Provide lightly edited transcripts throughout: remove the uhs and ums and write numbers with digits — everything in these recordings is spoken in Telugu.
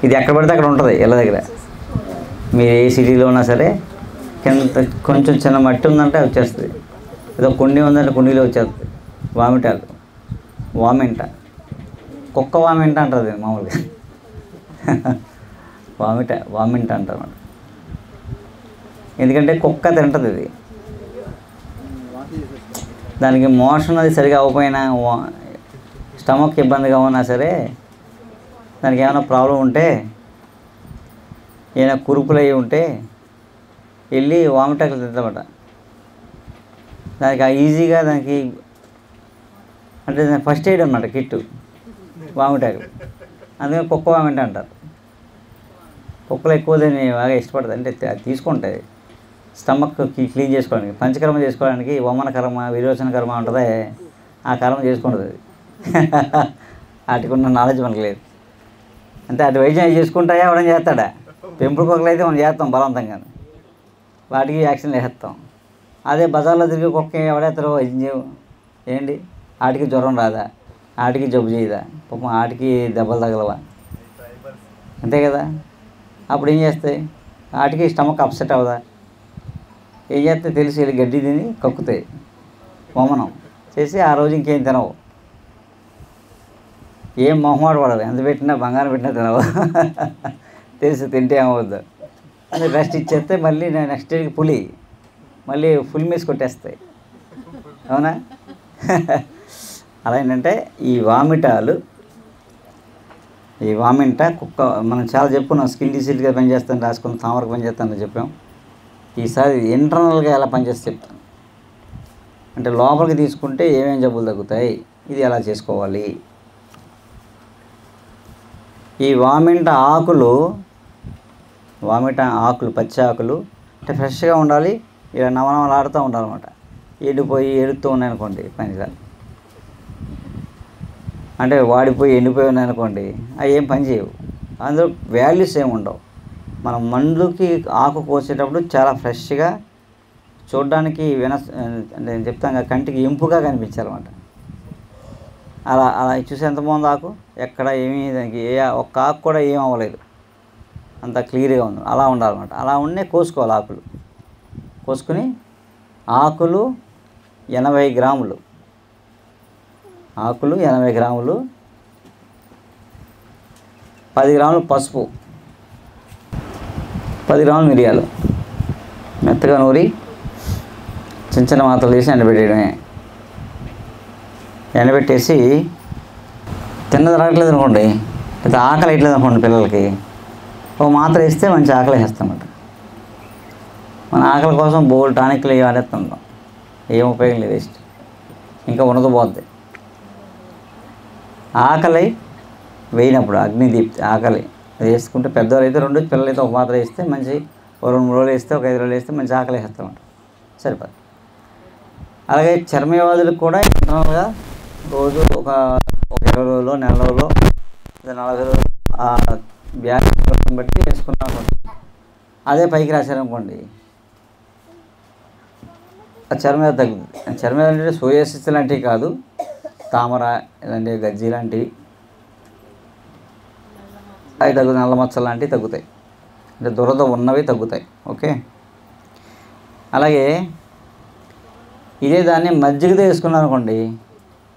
ఇది ఎక్కడ పడితే అక్కడ ఉంటుంది ఇళ్ళ దగ్గర. మీరు ఏ సిటీలో ఉన్నా సరే కింద కొంచెం చిన్న మట్టి ఉందంటే వచ్చేస్తుంది, ఏదో కుండీ ఉందంటే కుండీలో వచ్చేస్తుంది. వామిటాలు, వామింట, కుక్క వామింట అంటుంది మామూలుగా. వామింట అంటారు అన్నమాట. ఎందుకంటే కుక్క తింటుంది ఇది. దానికి మోషన్ అది సరిగా అవ్వకపోయినా, స్టమక్ ఇబ్బందిగా ఉన్నా సరే, దానికి ఏమైనా ప్రాబ్లం ఉంటే, ఏమైనా కురుపులు అయ్యి ఉంటే వెళ్ళి వామిటాకులు తింటామట. దానికి ఈజీగా దానికి అంటే ఫస్ట్ ఎయిడ్ అన్నమాట కిట్టు వామిటాకు. అందుకని కుక్క వామింట అంటారు. కుక్కలు ఎక్కువ దాన్ని బాగా ఇష్టపడుతుంది, అంటే అది తీసుకుంటాయి స్టమక్ క్లీన్ చేసుకోవడానికి, పంచకర్మ చేసుకోవడానికి. వమన కర్మ, విరోచన కర్మ ఉంటుంది, ఆ కర్మ చేసుకుంటుంది అది. వాటికి ఉన్న నాలెడ్జ్ మనకు లేదు. అంటే అటు వైద్యం అవి చేసుకుంటాయా ఎవడం చేస్తాడా? పెంపుడు కుక్కలు అయితే మనం చేస్తాం బలవంతంగా, వాటికి యాక్షన్ వేస్తాం. అదే బజార్లో తిరిగి కుక్క ఎవడేస్తారో వైద్యం ఏంటి? వాటికి జ్వరం రాదా? వాటికి జబ్బు చేయదా? పాపం వాటికి దెబ్బలు తగలవా? అంతే కదా. అప్పుడు ఏం చేస్తాయి? వాటికి స్టమక్ అప్సెట్ అవ్వదా? ఏం చేస్తే తెలిసి వెళ్ళి గడ్డి తిని కక్కుతాయి, వమనం చేసి ఆ రోజు ఇంకేం తినవు. ఏం మొహమాట పడదు, ఎంత పెట్టినా బంగారం పెట్టినా తినవు. తెలిసి తింటే ఏమవుద్దు అని రెస్ట్ ఇచ్చేస్తే మళ్ళీ నెక్స్ట్ డేకి పులి మళ్ళీ ఫుల్ మీస్ కొట్టేస్తాయి. అవునా? అలా ఏంటంటే ఈ వామింట కుక్క మనం చాలా చెప్పుకున్నాం. స్కిన్ డిసీజ్గా పనిచేస్తాను రాసుకుని, తామరకు పనిచేస్తానని చెప్పాం. ఈసారి ఇంటర్నల్గా ఎలా పనిచేస్తే చెప్తాను. అంటే లోపలికి తీసుకుంటే ఏమేమి జబ్బులు తగ్గుతాయి, ఇది ఎలా చేసుకోవాలి. ఈ వామింట ఆకులు, పచ్చి ఆకులు అంటే ఫ్రెష్గా ఉండాలి, ఇలా నవనవలాడుతూ ఉండాలన్నమాట. ఎండిపోయి ఎడుతూ ఉన్నాయనుకోండి పనికిరాదు. అంటే వాడిపోయి ఎండిపోయి ఉన్నాయనుకోండి అవి ఏం పని చేయవు, అందులో వాల్యూస్ ఏమి ఉండవు. మనం మందుకి ఆకు కోసేటప్పుడు చాలా ఫ్రెష్గా చూడడానికి అంటే చెప్తాం కదా, కంటికి ఇంపుగా కనిపించాలన్నమాట. అలా చూసి ఎంత బాగుంది ఆకు, ఎక్కడ ఏమీ దానికి ఒక్క ఆకు కూడా ఏం అవ్వలేదు, అంత క్లియర్గా ఉంది. అలా ఉండాలన్నమాట. అలా ఉండే కోసుకోవాలి ఆకులు. కోసుకుని ఆకులు 80 గ్రాములు, 80 గ్రాములు, 10 గ్రాములు పసుపు, 10 గ్రాములు మిరియాలు మెత్తగా నూరి చిన్న చిన్న మాత్రలు వేసి ఎండబెట్టేయడమే. ఎండబెట్టేసి తిన్నది రావట్లేదు అనుకోండి, లేదా ఆకలి వేయట్లేదు అనుకోండి, పిల్లలకి ఒక మాత్ర వేస్తే మంచి ఆకలి వేస్తామన్నమాట. మన ఆకలి కోసం బోల్ టానిక్లు వాడేస్తుంటాం, ఏం ఉపయోగం లేదు, వేస్ట్. ఇంకా ఉన్నది పోద్ది. ఆకలి వేయినప్పుడు అగ్నిదీప్తి ఆకలి అది వేసుకుంటే, పెద్దవాళ్ళు అయితే 2, పిల్లలైతే ఒక మాత్ర వేస్తే మంచి, ఒక 2-3 రోజులు వేస్తే, ఒక 5 రోజులు వేస్తే మంచి ఆకలి వేస్తామంట, సరిపోదు. అలాగే చర్మవ్యాధులకు కూడా ఇంటర్నల్గా రోజు ఒక 20 రోజులు, నెల రోజులు, 40 రోజులు ఆ వ్యాధి బట్టి వేసుకున్నాం అనుకోండి. అదే పైకి రాశారనుకోండి, ఆ చర్మవ్యాధి తగ్గుతుంది. చర్మవ్యాధి అంటే సోరియాసిస్ లాంటివి కాదు, తామర ఇలాంటివి, గజ్జి లాంటివి అవి తగ్గుతాయి, నల్ల మచ్చలు లాంటివి తగ్గుతాయి, అంటే దురద ఉన్నవి తగ్గుతాయి. ఓకే. అలాగే ఇదే దాన్ని మజ్జిగతో వేసుకున్నాం అనుకోండి,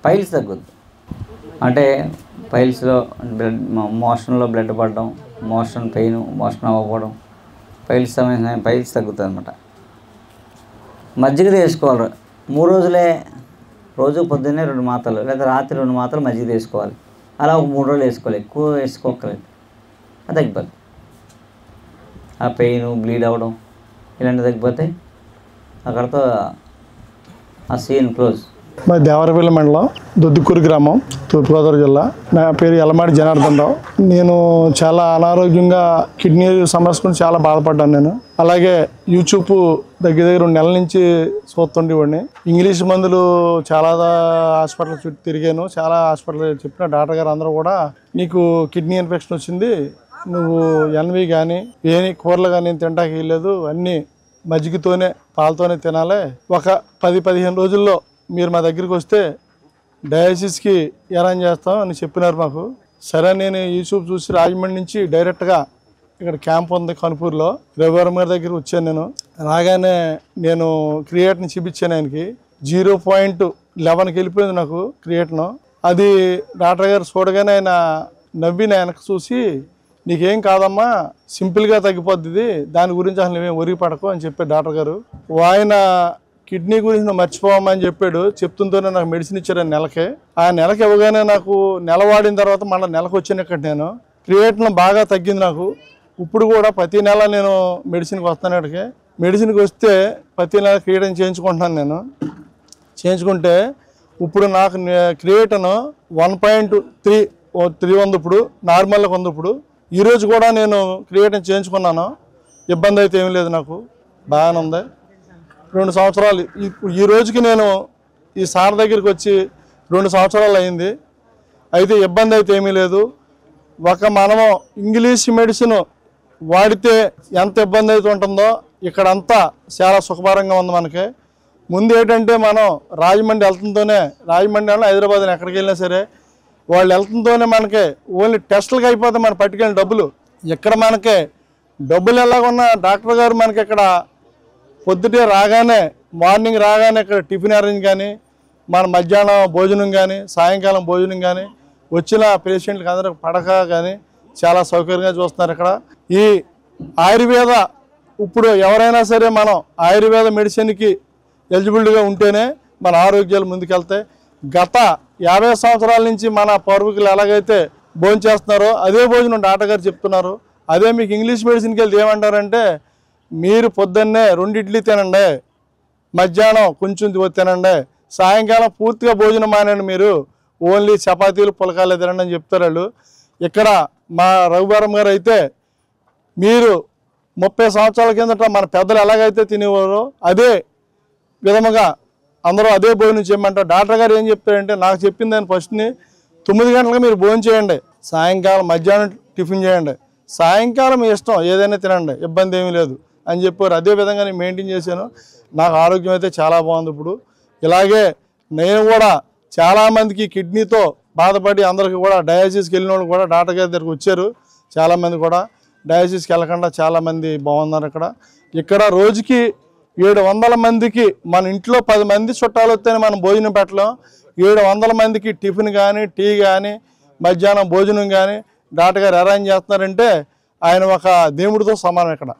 పైల్స్ తగ్గుద్ది. అంటే పైల్స్లో మోషన్లో బ్లడ్ పడడం, మోషన్ పెయిన్, మోషన్ అవ్వకపోవడం, పైల్స్ సంబంధించిన పైల్స్ తగ్గుతుంది అనమాట. మజ్జిగతో వేసుకోవాలి 3 రోజులే. రోజు పొద్దున్నే 2 మాత్రలు, లేదా రాత్రి 2 మాత్రలు మజ్జిగ వేసుకోవాలి. అలా ఒక 3 రోజులు వేసుకోవాలి, ఎక్కువ వేసుకోకలేదు, అది తగ్గిపోతుంది. ఆ పెయిన్, బ్లీడ్ అవ్వడం ఇలాంటివి తగ్గిపోతే అక్కడతో ఆ సీన్ క్లోజ్. మా దేవరపల్లి మండలం, దొద్దుకూరు గ్రామం, తూర్పుగోదావరి జిల్లా. నా పేరు ఎల్లమాడి జనార్దన్ రావు. నేను చాలా అనారోగ్యంగా కిడ్నీ సమస్య గురించి చాలా బాధపడ్డాను నేను. అలాగే యూట్యూబ్ దగ్గర 2 నెలల నుంచి చూస్తుండేవాడిని. ఇంగ్లీష్ మందులు చాలా హాస్పిటల్ చుట్టూ తిరిగాను. చాలా హాస్పిటల్ చెప్పిన డాక్టర్ గారు అందరూ కూడా, నీకు కిడ్నీ ఇన్ఫెక్షన్ వచ్చింది, నువ్వు ఎన్వి కానీ ఏ కూరలు కానీ తింటాకి వెళ్ళలేదు, అన్నీ మజ్జిగతోనే పాలతోనే తినాలి. ఒక 10-15 రోజుల్లో మీరు మా దగ్గరికి వస్తే డయాలసిస్కి అరేంజ్ చేస్తాం అని చెప్పినారు మాకు. సరే నేను యూట్యూబ్ చూసి రాజమండ్రి నుంచి డైరెక్ట్గా ఇక్కడ క్యాంప్ ఉంది కనుపూర్లో, రవివారం గారి దగ్గర వచ్చాను. నేను రాగానే నేను క్రియేట్ని చూపించాను ఆయనకి. 0.11కి వెళ్ళిపోయింది నాకు క్రియేట్ను. అది డాక్టర్ గారు చూడగానే ఆయన నవ్వి వెనక్కి చూసి, నీకేం కాదమ్మా, సింపుల్గా తగ్గిపోద్ది, దాని గురించి అసలు నువ్వేం ఒరిగి పడకు అని చెప్పాడు డాక్టర్ గారు. ఆయన కిడ్నీ గురించి నువ్వు మర్చిపోవమ్మని చెప్పాడు. చెప్తుంటూనే నాకు మెడిసిన్ ఇచ్చారు నెలకి. ఆ నెలకి ఇవ్వగానే నాకు నెల వాడిన తర్వాత మళ్ళీ నెలకు వచ్చాను ఇక్కడ. నేను క్రియేట్ను బాగా తగ్గింది నాకు. ఇప్పుడు కూడా ప్రతి నెల నేను మెడిసిన్కి వస్తాను. ఇక్కడికి మెడిసిన్కి వస్తే ప్రతి నెల క్రియేటిన్ చేయించుకుంటున్నాను. నేను చేయించుకుంటే ఇప్పుడు నాకు క్రియేటిన్ 1.3 ఉంది, ఇప్పుడు నార్మల్గా ఉంది. ఇప్పుడు ఈరోజు కూడా నేను క్రియేటిన్ చేయించుకున్నాను, ఇబ్బంది అయితే ఏమీ లేదు, నాకు బాగానే ఉంది. 2 సంవత్సరాలు ఈ రోజుకి నేను ఈ సార్ దగ్గరికి వచ్చి 2 సంవత్సరాలు అయింది. అయితే ఇబ్బంది అయితే ఏమీ లేదు. మనము ఇంగ్లీష్ మెడిసిన్ వాడితే ఎంత ఇబ్బంది అయితే ఉంటుందో ఇక్కడంతా చాలా సుఖభరంగా ఉంది మనకి. ముందు ఏంటంటే మనం రాజమండ్రి వెళ్తుంటూనే, రాజమండ్రి వెళ్ళినా హైదరాబాద్ ఎక్కడికి వెళ్ళినా సరే వాళ్ళు వెళ్తుంటూనే మనకి ఓన్లీ టెస్టులకు అయిపోతే మనం పట్టుకెళ్ళిన డబ్బులు. ఇక్కడ మనకి డబ్బులు ఎలాగున్నా డాక్టర్ గారు మనకి ఇక్కడ పొద్దుటే రాగానే, మార్నింగ్ రాగానే ఇక్కడ టిఫిన్ అరేంజ్ కానీ, మన మధ్యాహ్నం భోజనం కానీ, సాయంకాలం భోజనం కానీ, వచ్చిన పేషెంట్కి అందరికి పడక కానీ చాలా సౌకర్యంగా చూస్తున్నారు ఇక్కడ. ఈ ఆయుర్వేద, ఇప్పుడు ఎవరైనా సరే మనం ఆయుర్వేద మెడిసిన్కి ఎలిజిబిలిటీగా ఉంటేనే మన ఆరోగ్యాలు ముందుకెళ్తాయి. గత 50 సంవత్సరాల నుంచి మన పూర్వీకులు ఎలాగైతే భోజనం చేస్తున్నారో అదే భోజనం డాక్టర్ గారు చెప్తున్నారు. అదే మీకు ఇంగ్లీష్ మెడిసిన్కి వెళ్తే ఏమంటారంటే, మీరు పొద్దున్నే 2 ఇడ్లీ తినండి, మధ్యాహ్నం కొంచెం తినండి, సాయంకాలం పూర్తిగా భోజనం మానండి, మీరు ఓన్లీ చపాతీలు పులకాలు తినండి అని చెప్తారు వాళ్ళు. ఇక్కడ మా రఘువరం గారు అయితే మీరు 30 సంవత్సరాల కిందట మన పెద్దలు ఎలాగైతే తినేవారో అదే విధముగా అందరూ అదే భోజనం చేయమంటారు. డాక్టర్ గారు ఏం చెప్తారంటే, నాకు చెప్పింది దాన్ని ఫస్ట్ని 9 గంటలకు మీరు భోజనం చేయండి, సాయంకాలం మధ్యాహ్నం టిఫిన్ చేయండి, సాయంకాలం మీ ఇష్టం ఏదైనా తినండి, ఇబ్బంది ఏమీ లేదు అని చెప్పారు. అదే విధంగా నేను మెయింటైన్ చేశాను. నాకు ఆరోగ్యం అయితే చాలా బాగుంది ఇప్పుడు. ఇలాగే నేను కూడా చాలామందికి కిడ్నీతో బాధపడి అందరికీ కూడా డయాలసిస్కి వెళ్ళిన వాళ్ళు కూడా డాక్టర్ గారి దగ్గరికి వచ్చారు. చాలామంది కూడా డయాలసిస్కి వెళ్ళకుండా చాలామంది బాగున్నారు. ఇక్కడ రోజుకి 700 మందికి, మన ఇంట్లో 10 మంది చుట్టాలు వస్తేనే మనం భోజనం పెట్టలేం. 700 మందికి టిఫిన్ కానీ, టీ కానీ, మధ్యాహ్నం భోజనం కానీ డాక్టర్ గారు అరేంజ్ చేస్తున్నారంటే ఆయన ఒక దేవుడితో సమానం ఇక్కడ.